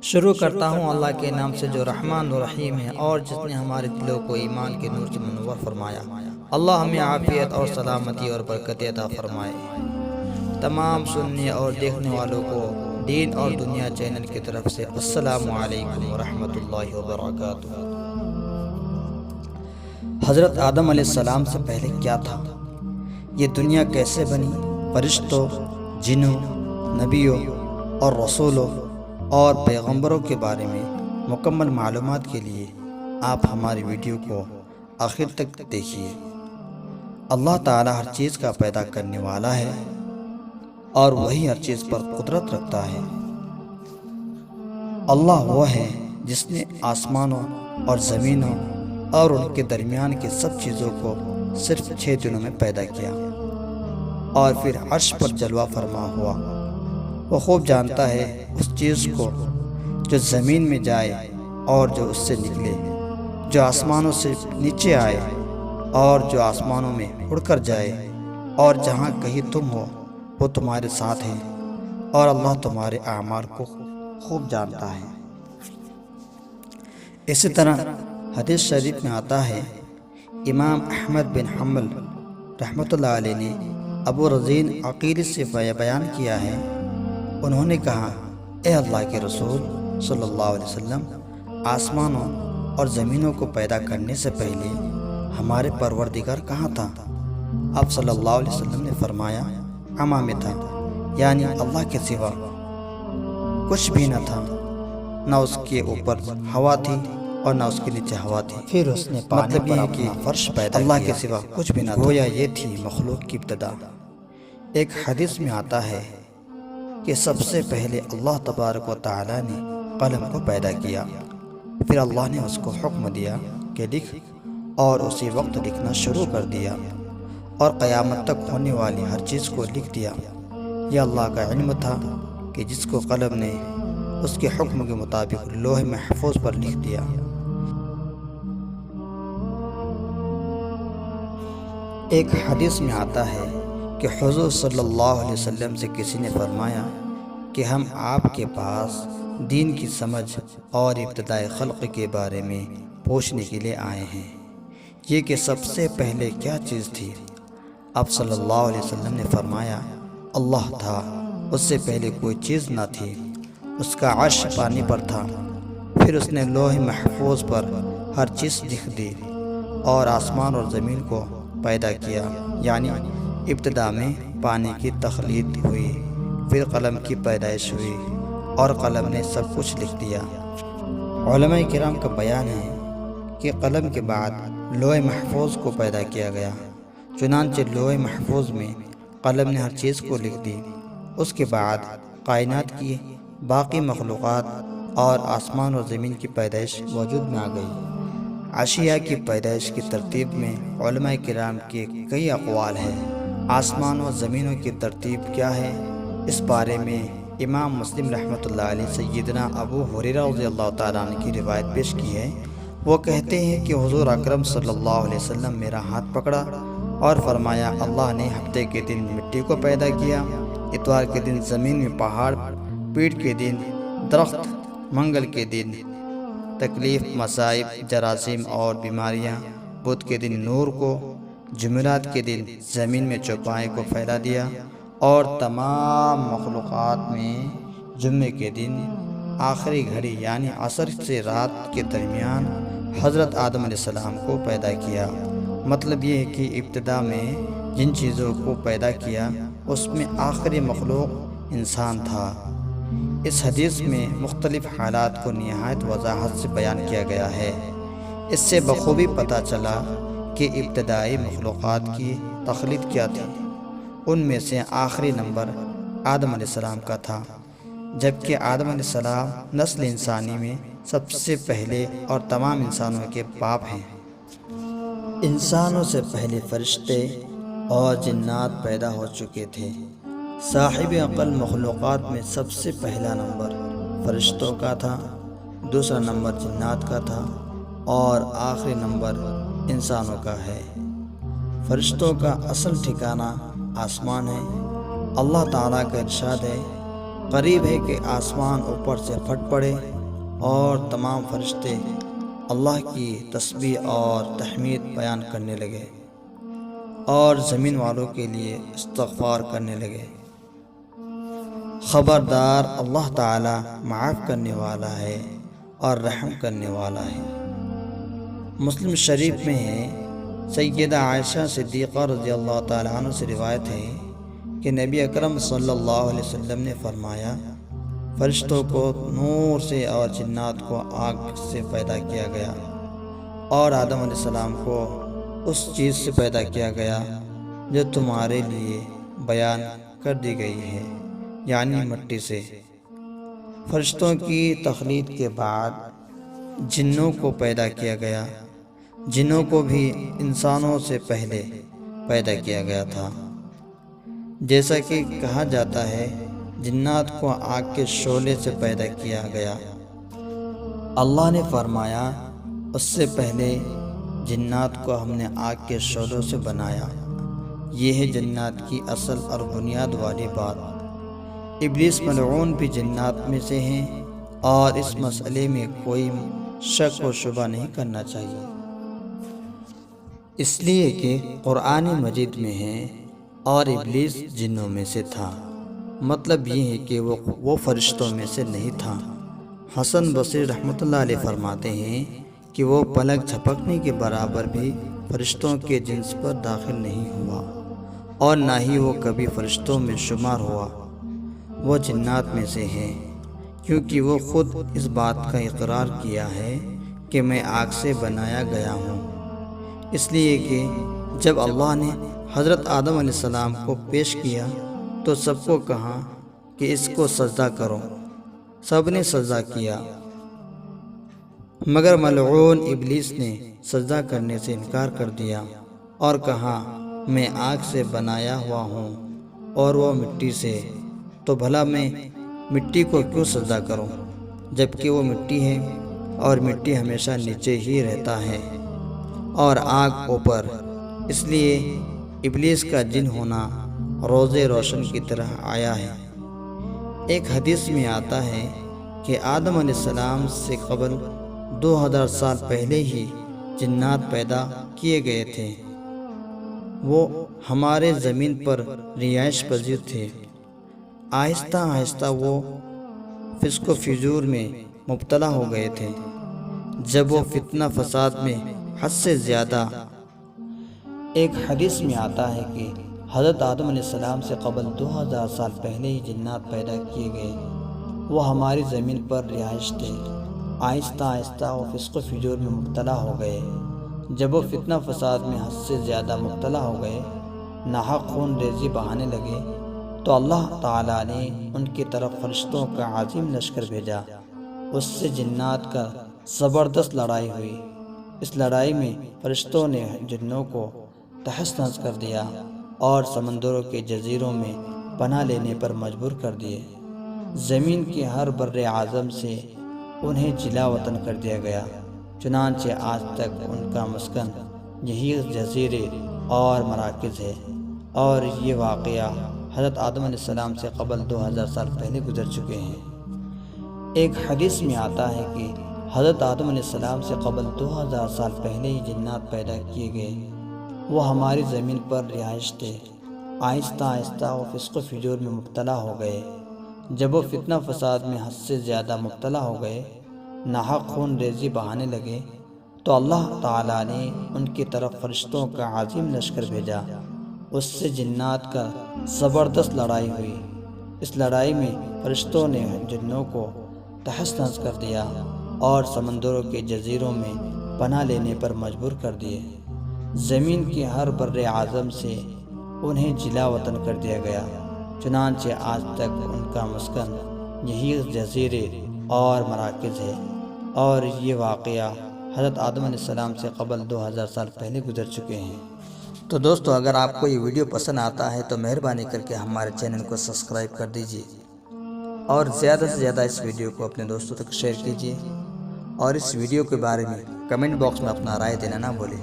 شروع کرتا ہوں اللہ کے نام سے جو رحمان و رحیم ہے اور جس نے ہمارے دلوں کو ایمان کے نور سے منور فرمایا۔ اللہ ہمیں عافیت اور سلامتی اور برکت عطا فرمائے۔ تمام سننے اور دیکھنے والوں کو دین اور دنیا چینل کی طرف سے السلام علیکم ورحمۃ اللہ وبرکاتہ۔ حضرت آدم علیہ السلام سے پہلے کیا تھا؟ یہ دنیا کیسے بنی؟ فرشتوں، جنوں، نبیوں اور رسولوں اور پیغمبروں کے بارے میں مکمل معلومات کے لیے آپ ہماری ویڈیو کو آخر تک دیکھیے۔ اللہ تعالی ہر چیز کا پیدا کرنے والا ہے اور وہی ہر چیز پر قدرت رکھتا ہے۔ اللہ وہ ہے جس نے آسمانوں اور زمینوں اور ان کے درمیان کی سب چیزوں کو صرف 6 دنوں میں پیدا کیا اور پھر عرش پر جلوہ فرما ہوا۔ وہ خوب جانتا ہے اس چیز کو جو زمین میں جائے اور جو اس سے نکلے، جو آسمانوں سے نیچے آئے اور جو آسمانوں میں اڑ کر جائے، اور جہاں کہیں تم ہو وہ تمہارے ساتھ ہے، اور اللہ تمہارے اعمال کو خوب جانتا ہے۔ اسی طرح حدیث شریف میں آتا ہے، امام احمد بن حنبل رحمۃ اللہ علیہ نے ابو رزین عقیلی سے بیان کیا ہے۔ انہوں نے کہا، اے اللہ کے رسول صلی اللہ علیہ وسلم، آسمانوں اور زمینوں کو پیدا کرنے سے پہلے ہمارے پروردگار کہاں تھا؟ آپ صلی اللہ علیہ وسلم نے فرمایا، عما میں تھا، یعنی اللہ کے سوا کچھ بھی نہ تھا، نہ اس کے اوپر ہوا تھی اور نہ اس کے نیچے ہوا تھی۔ پھر اس نے مطلب یہ کہ فرش پیدا اللہ کے سوا کچھ بھی نہ تھا، گویا یہ تھی مخلوق کی ابتدا۔ ایک حدیث میں آتا ہے کہ سب سے پہلے اللہ تبارک و تعالی نے قلم کو پیدا کیا، پھر اللہ نے اس کو حکم دیا کہ لکھ، اور اسی وقت لکھنا شروع کر دیا اور قیامت تک ہونے والی ہر چیز کو لکھ دیا۔ یہ اللہ کا علم تھا کہ جس کو قلم نے اس کے حکم کے مطابق لوح محفوظ پر لکھ دیا۔ ایک حدیث میں آتا ہے کہ حضور صلی اللہ علیہ وسلم سے کسی نے فرمایا کہ ہم آپ کے پاس دین کی سمجھ اور ابتدائی خلق کے بارے میں پوچھنے کے لیے آئے ہیں، یہ کہ سب سے پہلے کیا چیز تھی؟ آپ صلی اللہ علیہ وسلم نے فرمایا، اللہ تھا، اس سے پہلے کوئی چیز نہ تھی، اس کا عرش پانی پر تھا، پھر اس نے لوح محفوظ پر ہر چیز لکھ دی اور آسمان اور زمین کو پیدا کیا، یعنی ابتدا میں پانی کی تخلیق ہوئی، پھر قلم کی پیدائش ہوئی اور قلم نے سب کچھ لکھ دیا۔ علماء کرام کا بیان ہے کہ قلم کے بعد لوح محفوظ کو پیدا کیا گیا، چنانچہ لوح محفوظ میں قلم نے ہر چیز کو لکھ دی۔ اس کے بعد کائنات کی باقی مخلوقات اور آسمان اور زمین کی پیدائش وجود میں آ گئی۔ اشیاء کی پیدائش کی ترتیب میں علماء کرام کے کئی اقوال ہیں۔ آسمان و زمینوں کی ترتیب کیا ہے، اس بارے میں امام مسلم رحمۃ اللہ علیہ سیدنا ابو ہریرہ رضی اللہ تعالیٰ عنہ کی روایت پیش کی ہے۔ وہ کہتے ہیں کہ حضور اکرم صلی اللہ علیہ وسلم میرا ہاتھ پکڑا اور فرمایا، اللہ نے ہفتے کے دن مٹی کو پیدا کیا، اتوار کے دن زمین میں پہاڑ، پیٹ کے دن درخت، منگل کے دن تکلیف، مصائب، جراثیم اور بیماریاں، بدھ کے دن نور کو، جمعرات کے دن زمین میں چوپائے کو پھیلا دیا، اور تمام مخلوقات میں جمعے کے دن آخری گھڑی یعنی عصر سے رات کے درمیان حضرت آدم علیہ السلام کو پیدا کیا۔ مطلب یہ ہے کہ ابتدا میں جن چیزوں کو پیدا کیا اس میں آخری مخلوق انسان تھا۔ اس حدیث میں مختلف حالات کو نہایت وضاحت سے بیان کیا گیا ہے۔ اس سے بخوبی پتہ چلا کہ ابتدائی مخلوقات کی تخلیق کیا تھی۔ ان میں سے آخری نمبر آدم علیہ السلام کا تھا، جبکہ آدم علیہ السلام نسل انسانی میں سب سے پہلے اور تمام انسانوں کے باپ ہیں۔ انسانوں سے پہلے فرشتے اور جنات پیدا ہو چکے تھے۔ صاحب عقل مخلوقات میں سب سے پہلا نمبر فرشتوں کا تھا، دوسرا نمبر جنات کا تھا اور آخری نمبر انسانوں کا ہے۔ فرشتوں کا اصل ٹھکانہ آسمان ہے۔ اللہ تعالیٰ کا ارشاد ہے، قریب ہے کہ آسمان اوپر سے پھٹ پڑے اور تمام فرشتے اللہ کی تسبیح اور تحمید بیان کرنے لگے اور زمین والوں کے لیے استغفار کرنے لگے۔ خبردار، اللہ تعالی معاف کرنے والا ہے اور رحم کرنے والا ہے۔ مسلم شریف میں ہے، سیدہ عائشہ صدیقہ رضی اللہ تعالیٰ عنہ سے روایت ہے کہ نبی اکرم صلی اللہ علیہ وسلم نے فرمایا، فرشتوں کو نور سے اور جنات کو آگ سے پیدا کیا گیا، اور آدم علیہ السلام کو اس چیز سے پیدا کیا گیا جو تمہارے لیے بیان کر دی گئی ہے، یعنی مٹی سے۔ فرشتوں کی تخلیق کے بعد جنوں کو پیدا کیا گیا۔ جنوں کو بھی انسانوں سے پہلے پیدا کیا گیا تھا، جیسا کہ کہا جاتا ہے جنات کو آگ کے شعلے سے پیدا کیا گیا۔ اللہ نے فرمایا، اس سے پہلے جنات کو ہم نے آگ کے شعلوں سے بنایا۔ یہ ہے جنات کی اصل اور بنیاد والی بات۔ ابلیس ملعون بھی جنات میں سے ہیں، اور اس مسئلے میں کوئی شک و شبہ نہیں کرنا چاہیے، اس لیے کہ قرآن مجید میں ہے اور ابلیس جنوں میں سے تھا۔ مطلب یہ ہے کہ وہ فرشتوں میں سے نہیں تھا۔ حسن بصری رحمۃ اللہ علیہ فرماتے ہیں کہ وہ پلک جھپکنے کے برابر بھی فرشتوں کے جنس پر داخل نہیں ہوا، اور نہ ہی وہ کبھی فرشتوں میں شمار ہوا۔ وہ جنات میں سے ہے، کیونکہ وہ خود اس بات کا اقرار کیا ہے کہ میں آگ سے بنایا گیا ہوں۔ اس لیے کہ جب اللہ نے حضرت آدم علیہ السلام کو پیش کیا تو سب کو کہا کہ اس کو سجدہ کرو۔ سب نے سجدہ کیا، مگر ملعون ابلیس نے سجدہ کرنے سے انکار کر دیا اور کہا، میں آگ سے بنایا ہوا ہوں اور وہ مٹی سے، تو بھلا میں مٹی کو کیوں سجدہ کروں، جبکہ وہ مٹی ہے اور مٹی ہمیشہ نیچے ہی رہتا ہے اور آگ اوپر۔ اس لیے ابلیس کا جن ہونا روز روشن کی طرح آیا ہے۔ ایک حدیث میں آتا ہے کہ آدم علیہ السلام سے قبل 2000 سال پہلے ہی جنات پیدا کیے گئے تھے۔ وہ ہمارے زمین پر رہائش پذیر تھے۔ آہستہ آہستہ وہ فسق و فجور میں مبتلا ہو گئے تھے۔ جب وہ فتنہ فساد میں حد سے زیادہ، ایک حدیث میں آتا ہے کہ حضرت آدم علیہ السلام سے قبل 2000 سال پہلے ہی جنات پیدا کیے گئے۔ وہ ہماری زمین پر رہائش تھے۔ آہستہ آہستہ وہ فسق و فجور میں مبتلا ہو گئے۔ جب وہ فتنہ فساد میں حد سے زیادہ مبتلا ہو گئے، ناحق خون ریزی بہانے لگے، تو اللہ تعالیٰ نے ان کی طرف فرشتوں کا عظیم لشکر بھیجا۔ اس سے جنات کا زبردست لڑائی ہوئی۔ اس لڑائی میں فرشتوں نے جنوں کو تہس نہس کر دیا اور سمندروں کے جزیروں میں پناہ لینے پر مجبور کر دیے۔ زمین کے ہر بر اعظم سے انہیں جلا وطن کر دیا گیا، چنانچہ آج تک ان کا مسکن یہی جزیرے اور مراکز ہے۔ اور یہ واقعہ حضرت آدم علیہ السلام سے قبل 2000 سال پہلے گزر چکے ہیں۔ ایک حدیث میں آتا ہے کہ حضرت آدم علیہ السلام سے قبل 2000 سال پہلے ہی جنات پیدا کیے گئے۔ وہ ہماری زمین پر رہائش تھے۔ آہستہ آہستہ وہ فسق و فجور میں مبتلا ہو گئے۔ جب وہ فتنہ فساد میں حد سے زیادہ مبتلا ہو گئے، ناحق خون ریزی بہانے لگے، تو اللہ تعالیٰ نے ان کی طرف فرشتوں کا عظیم لشکر بھیجا۔ اس سے جنات کا زبردست لڑائی ہوئی۔ اس لڑائی میں فرشتوں نے جنوں کو تہس نہس کر دیا اور سمندروں کے جزیروں میں پناہ لینے پر مجبور کر دیے۔ زمین کے ہر بر اعظم سے انہیں جلا وطن کر دیا گیا، چنانچہ آج تک ان کا مسکن یہی جزیرے اور مراکز ہے۔ اور یہ واقعہ حضرت آدم علیہ السلام سے قبل 2000 سال پہلے گزر چکے ہیں۔ تو دوستو، اگر آپ کو یہ ویڈیو پسند آتا ہے تو مہربانی کر کے ہمارے چینل کو سبسکرائب کر دیجیے، اور زیادہ سے زیادہ اس ویڈیو کو اپنے دوستوں تک شیئر کیجیے، اور اس ویڈیو کے بارے میں کمنٹ باکس میں اپنا رائے دینا نہ بھولیں۔